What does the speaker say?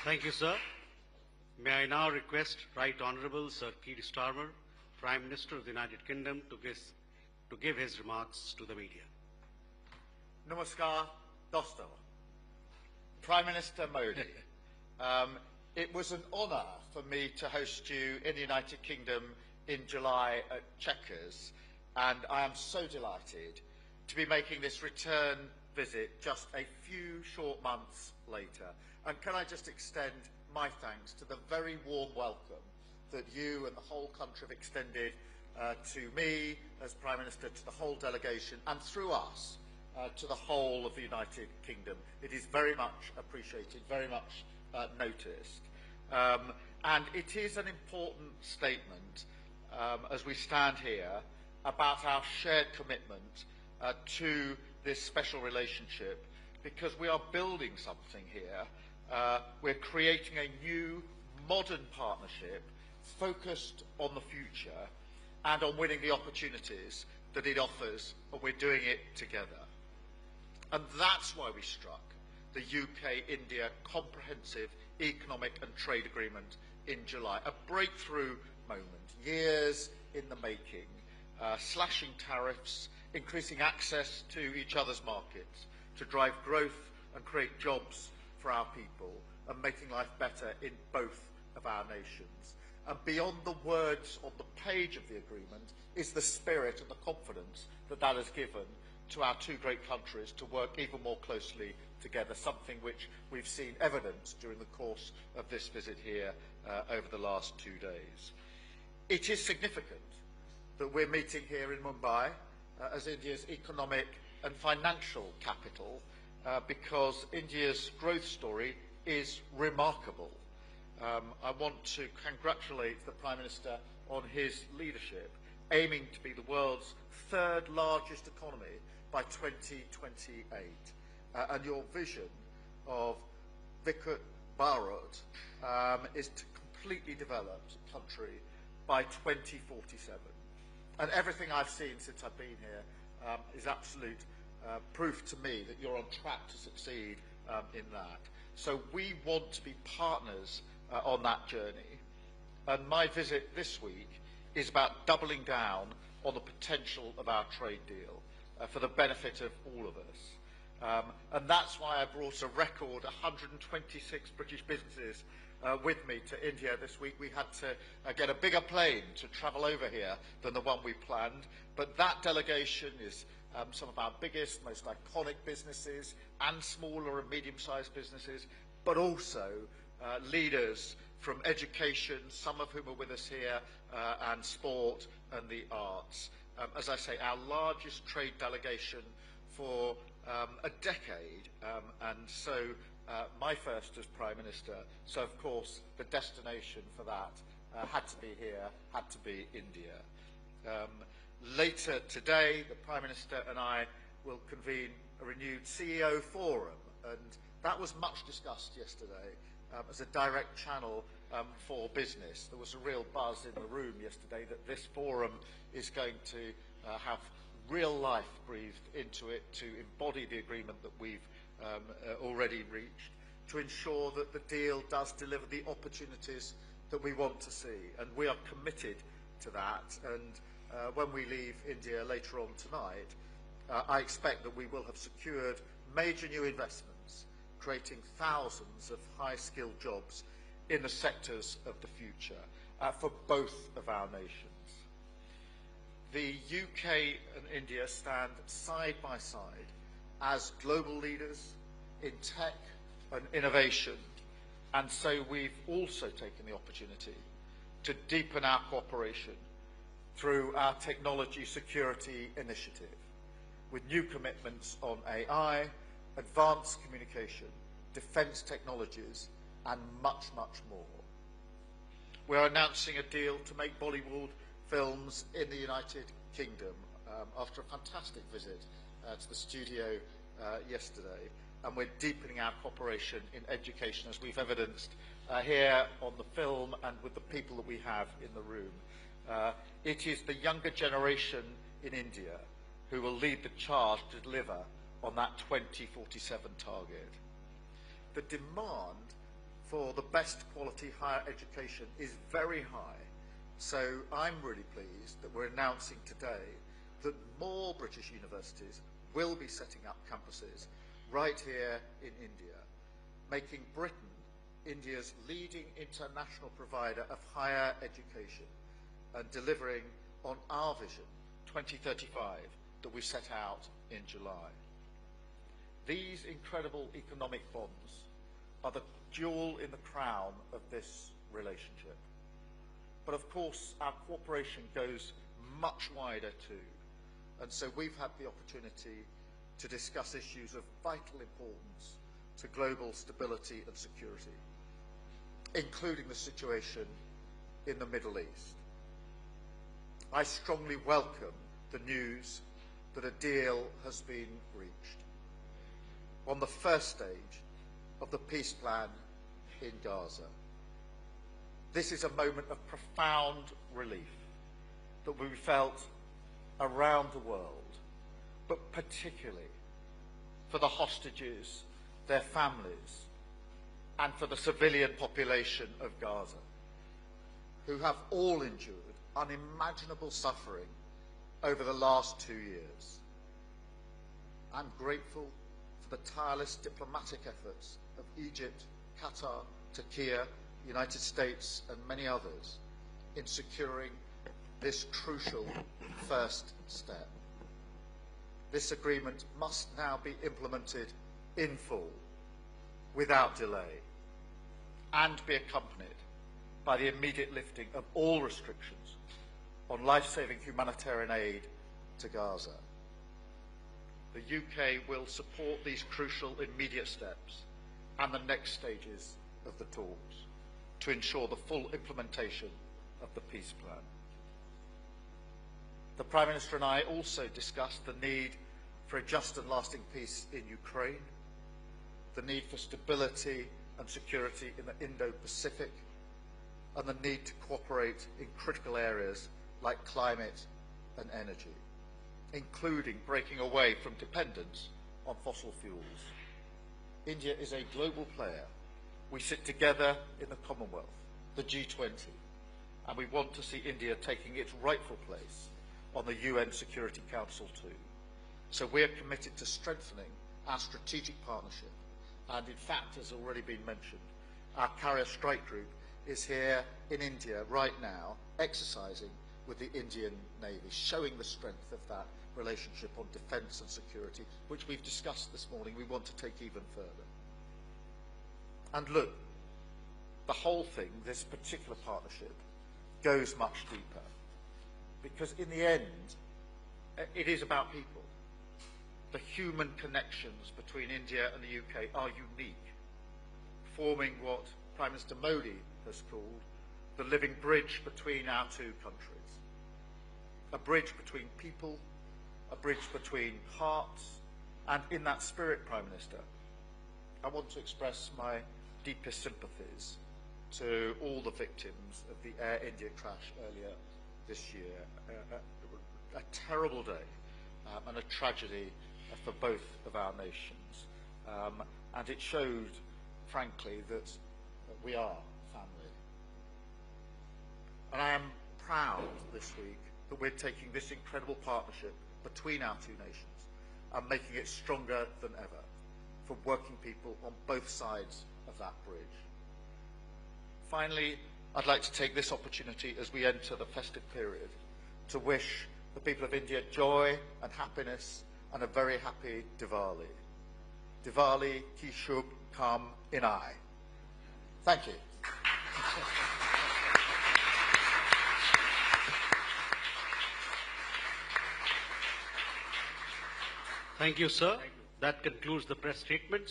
Thank you, sir. May I now request Right Honourable Sir Keir Starmer, Prime Minister of the United Kingdom, to give his remarks to the media. Namaskar, Dostal. Prime Minister Modi, it was an honour for me to host you in the United Kingdom in July at Chequers, and I am so delighted to be making this return visit just a few short months later. And can I just extend my thanks to the very warm welcome that you and the whole country have extended to me as Prime Minister, to the whole delegation, and through us to the whole of the United Kingdom. It is very much appreciated, very much noticed. And it is an important statement as we stand here about our shared commitment to this special relationship, because we are building something here. We're creating a new, modern partnership focused on the future and on winning the opportunities that it offers, and we're doing it together. And that's why we struck the UK-India Comprehensive Economic and Trade Agreement in July, a breakthrough moment, years in the making, slashing tariffs, increasing access to each other's markets to drive growth and create jobs for our people, and making life better in both of our nations. And beyond the words on the page of the agreement is the spirit and the confidence that that has given to our two great countries to work even more closely together, something which we've seen evidence during the course of this visit here over the last 2 days. It is significant that we're meeting here in Mumbai as India's economic and financial capital, because India's growth story is remarkable. I want to congratulate the Prime Minister on his leadership, aiming to be the world's third largest economy by 2028. And your vision of Viksit Bharat is to completely develop the country by 2047. And everything I've seen since I've been here is absolute proof to me that you're on track to succeed in that. So we want to be partners on that journey. And my visit this week is about doubling down on the potential of our trade deal for the benefit of all of us. And that's why I brought a record 126 British businesses with me to India this week. We had to get a bigger plane to travel over here than the one we planned, but that delegation is some of our biggest, most iconic businesses and smaller and medium-sized businesses, but also leaders from education, some of whom are with us here, and sport and the arts. As I say, our largest trade delegation for a decade, and so my first as Prime Minister, so of course the destination for that had to be here, had to be India. Later today, the Prime Minister and I will convene a renewed CEO forum, and that was much discussed yesterday as a direct channel for business. There was a real buzz in the room yesterday that this forum is going to have real life breathed into it to embody the agreement that we've already reached, to ensure that the deal does deliver the opportunities that we want to see. And we are committed to that. And when we leave India later on tonight, I expect that we will have secured major new investments, creating thousands of high-skilled jobs in the sectors of the future for both of our nations. The UK and India stand side by side as global leaders in tech and innovation, and so we've also taken the opportunity to deepen our cooperation through our technology security initiative, with new commitments on AI, advanced communication, defence technologies, and much, much more. We are announcing a deal to make Bollywood films in the United Kingdom after a fantastic visit to the studio yesterday, and we're deepening our cooperation in education, as we've evidenced here on the film and with the people that we have in the room. It is the younger generation in India who will lead the charge to deliver on that 2047 target. The demand for the best quality higher education is very high. So I'm really pleased that we're announcing today that more British universities will be setting up campuses right here in India, making Britain India's leading international provider of higher education and delivering on our vision 2035 that we set out in July. These incredible economic bonds are the jewel in the crown of this relationship. But of course, our cooperation goes much wider too. And so we've had the opportunity to discuss issues of vital importance to global stability and security, including the situation in the Middle East. I strongly welcome the news that a deal has been reached on the first stage of the peace plan in Gaza. This is a moment of profound relief that we felt around the world, but particularly for the hostages, their families, and for the civilian population of Gaza, who have all endured unimaginable suffering over the last 2 years. I'm grateful for the tireless diplomatic efforts of Egypt, Qatar, Turkey, the United States, and many others in securing this crucial first step. This agreement must now be implemented in full, without delay, and be accompanied by the immediate lifting of all restrictions on life-saving humanitarian aid to Gaza. The UK will support these crucial immediate steps and the next stages of the talks to ensure the full implementation of the peace plan. The Prime Minister and I also discussed the need for a just and lasting peace in Ukraine, the need for stability and security in the Indo-Pacific, and the need to cooperate in critical areas like climate and energy, including breaking away from dependence on fossil fuels. India is a global player. We sit together in the Commonwealth, the G20, and we want to see India taking its rightful place on the UN Security Council too. So we are committed to strengthening our strategic partnership. And in fact, as already been mentioned, our Carrier Strike Group is here in India right now, exercising with the Indian Navy, showing the strength of that relationship on defence and security, which we've discussed this morning. We want to take even further. And look, the whole thing, this particular partnership, goes much deeper. Because in the end, it is about people. The human connections between India and the UK are unique, forming what Prime Minister Modi has called the living bridge between our two countries. A bridge between people, a bridge between hearts, and in that spirit, Prime Minister, I want to express my deepest sympathies to all the victims of the Air India crash earlier this year. A terrible day and a tragedy for both of our nations. And it showed, frankly, that we are family. And I am proud this week that we're taking this incredible partnership between our two nations and making it stronger than ever for working people on both sides of that bridge. Finally, I'd like to take this opportunity as we enter the festive period to wish the people of India joy and happiness and a very happy Diwali. Diwali ki shubh kam inai. Thank you. Thank you, sir. That concludes the press statements.